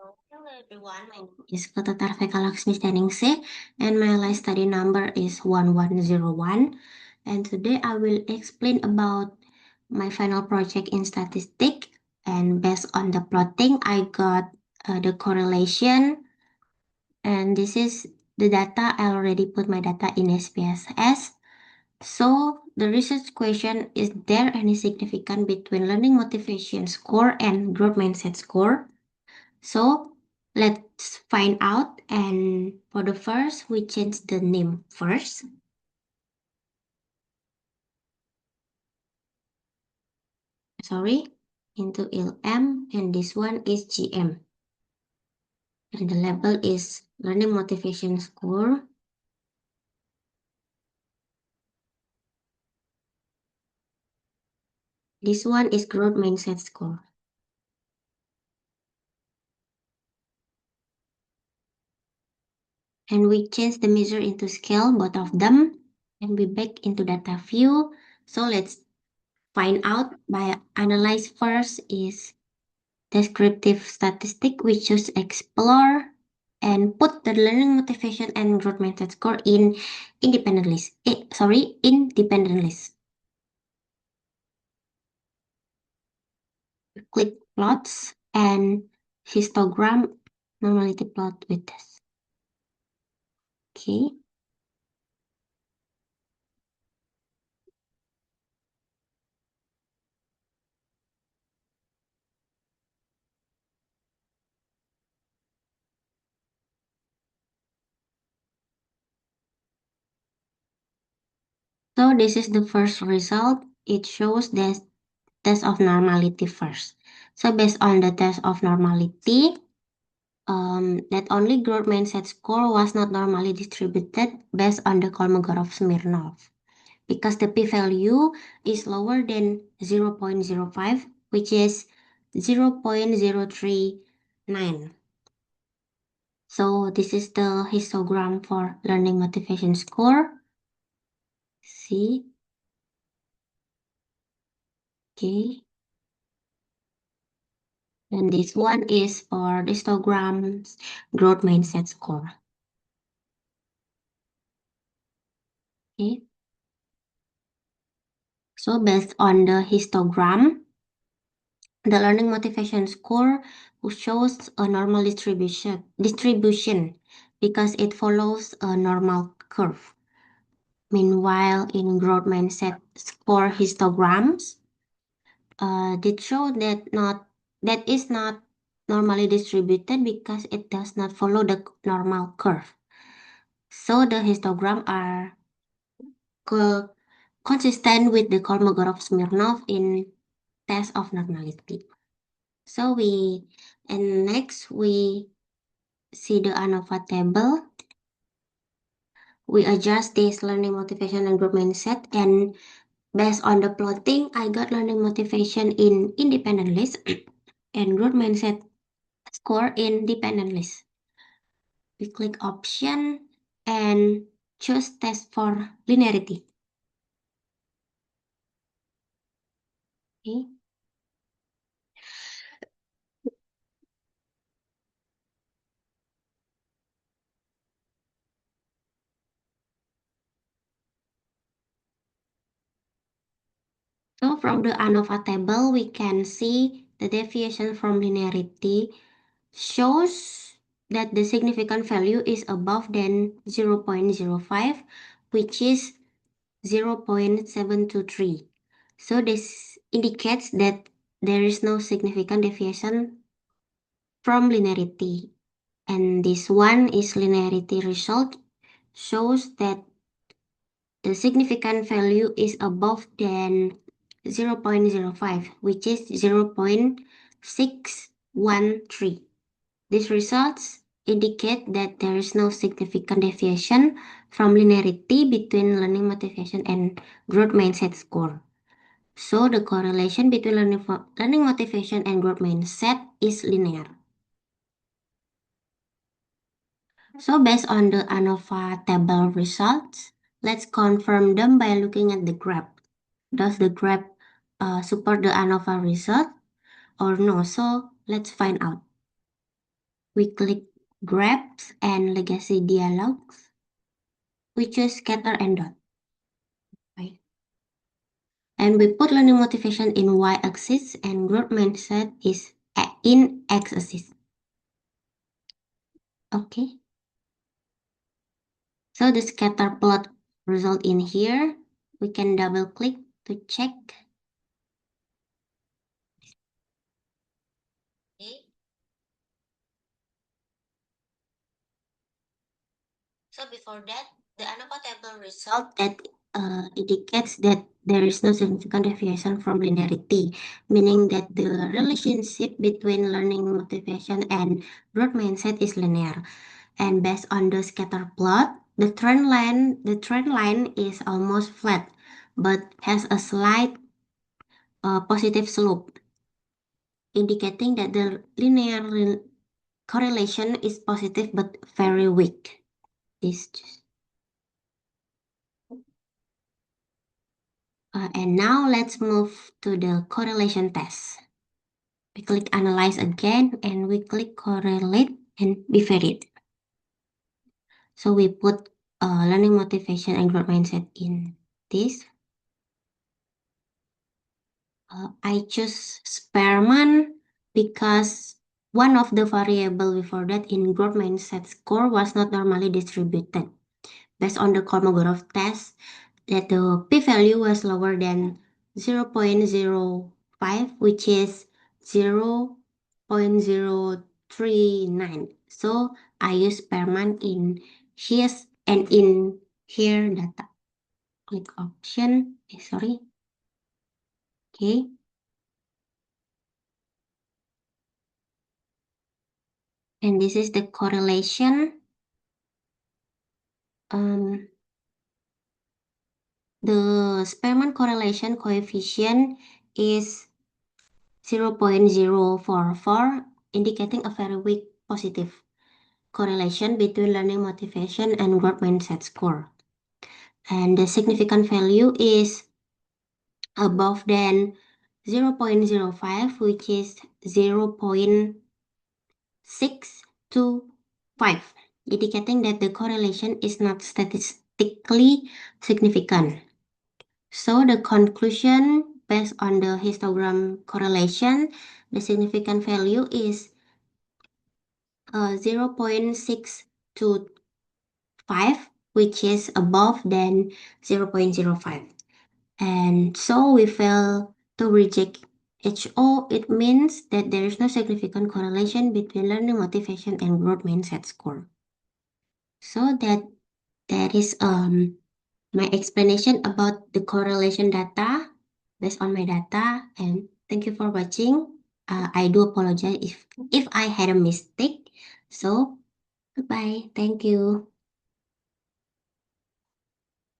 Hello everyone, my name is Kotatar Vekalaksmi Steningsih and my live study number is 1101. And today I will explain about my final project in statistic, and based on the plotting I got the correlation, and this is the data. I already put my data in SPSS. So the research question, is there any significance between learning motivation score and growth mindset score? So let's find out. And for the first, we change the name first. Sorry, into LM, and this one is GM. And the label is learning motivation score. This one is growth mindset score. And we change the measure into scale, both of them, and we back into data view. So let's find out. By analyze first is descriptive statistic. We choose explore and put the learning motivation and growth mindset score in independent list. Independent list. Click plots and histogram normality plot with this. Okay. So this is the first result. It shows the test of normality first. So based on the test of normality, that only growth mindset score was not normally distributed based on the Kolmogorov-Smirnov, because the p-value is lower than 0.05, which is 0.039. So this is the histogram for learning motivation score. See? Okay. And this one is for the histogram's growth mindset score. Okay. So based on the histogram, the learning motivation score shows a normal distribution because it follows a normal curve. Meanwhile, in growth mindset score histograms, it show that is not normally distributed because it does not follow the normal curve. So the histogram are consistent with the Kolmogorov-Smirnov in test of normality. So next we see the ANOVA table. We adjust this learning motivation and growth mindset, and based on the plotting, I got learning motivation in independent list and growth mindset score in dependent list. We click option and choose test for linearity. Okay. So from the ANOVA table, we can see the deviation from linearity shows that the significant value is above than 0.05, which is 0.723. So this indicates that there is no significant deviation from linearity. And this one is linearity result, shows that the significant value is above than 0.05, which is 0.613. These results indicate that there is no significant deviation from linearity between learning motivation and growth mindset score. So the correlation between learning motivation and growth mindset is linear. So based on the ANOVA table results, let's confirm them by looking at the graph. Does the graph support the ANOVA result or no? So let's find out. We click grabs and legacy dialogues. We choose scatter and dot. Right? And we put learning motivation in y-axis and growth mindset is in x-axis. Okay. So the scatter plot result in here. We can double click to check. Okay. So before that, the ANOVA table result that indicates that there is no significant deviation from linearity, meaning that the relationship between learning motivation and growth mindset is linear. And based on the scatter plot, the trend line is almost flat, but has a slight positive slope, indicating that the linear correlation is positive but very weak. And now let's move to the correlation test. We click analyze again and we click correlate and bivariate. So we put learning motivation and growth mindset in this. I choose Spearman because one of the variable before that in growth mindset score was not normally distributed. Based on the Kolmogorov test, that the p-value was lower than 0.05, which is 0.039. So I use Spearman in his and in here data. Click option, sorry. Okay. And this is the correlation. The Spearman correlation coefficient is 0.044, indicating a very weak positive correlation between learning motivation and growth mindset score. And the significant value is above than 0.05, which is 0.625, indicating that the correlation is not statistically significant. So the conclusion based on the histogram correlation, the significant value is 0.625, which is above than 0.05. And so we fail to reject HO. It means that there is no significant correlation between learning motivation and growth mindset score. So that is my explanation about the correlation data based on my data, and thank you for watching. I do apologize if I had a mistake. So goodbye. Thank you.